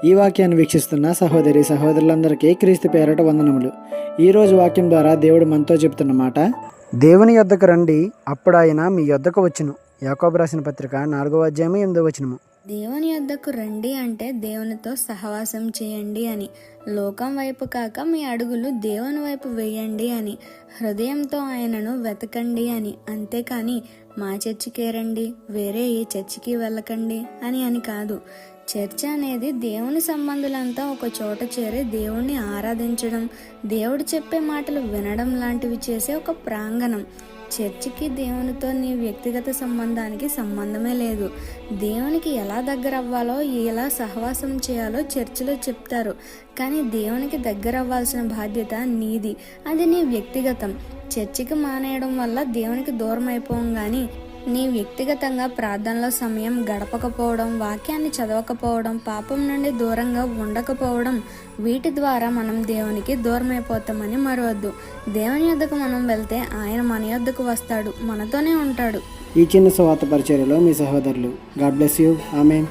ఈ వాక్యాన్ని వీక్షిస్తున్న సహోదరి సహోదరులందరికీ క్రీస్తు పేరట వందనములు. ఈరోజు వాక్యం ద్వారా దేవుడు మనతో చెబుతున్న మాట, దేవుని యొద్దకు రండి, అప్పుడు ఆయన మీ యొద్దకు వచ్చును. యాకోబు రాసిన పత్రిక 4వ అధ్యాయం 8వ వచనము. దేవుని యొద్దకు రండి అంటే దేవునితో సహవాసం చేయండి అని, లోకం వైపు కాక మీ అడుగులు దేవుని వైపు వేయండి అని, హృదయంతో ఆయనను వెతకండి అని, అంతేకాని మా చర్చికే రండి, వేరే ఏ చర్చికి వెళ్ళకండి అని కాదు. చర్చ అనేది దేవుని సంబంధులంతా ఒక చోట చేరి దేవుణ్ణి ఆరాధించడం, దేవుడు చెప్పే మాటలు వినడం లాంటివి చేసే ఒక ప్రాంగణం. చర్చికి దేవునితో నీ వ్యక్తిగత సంబంధానికి సంబంధమే లేదు. దేవునికి ఎలా దగ్గర అవ్వాలో, ఎలా సహవాసం చేయాలో చర్చిలో చెప్తారు, కానీ దేవునికి దగ్గర అవ్వాల్సిన బాధ్యత నీది. అది నీ వ్యక్తిగతం. చర్చికి మానేయడం వల్ల దేవునికి దూరం అయిపోం, కానీ నీ వ్యక్తిగతంగా ప్రార్థనలో సమయం గడపకపోవడం, వాక్యాన్ని చదవకపోవడం, పాపం నుండి దూరంగా ఉండకపోవడం, వీటి ద్వారా మనం దేవునికి దూరం అయిపోతామని మరవద్దు. దేవుని యొద్దకు మనం వెళ్తే ఆయన మన యొద్దకు వస్తాడు, మనతోనే ఉంటాడు. ఈ చిన్న సువార్త పరిచర్యలో మీ సహోదరులు. God bless you. ఆమేన్.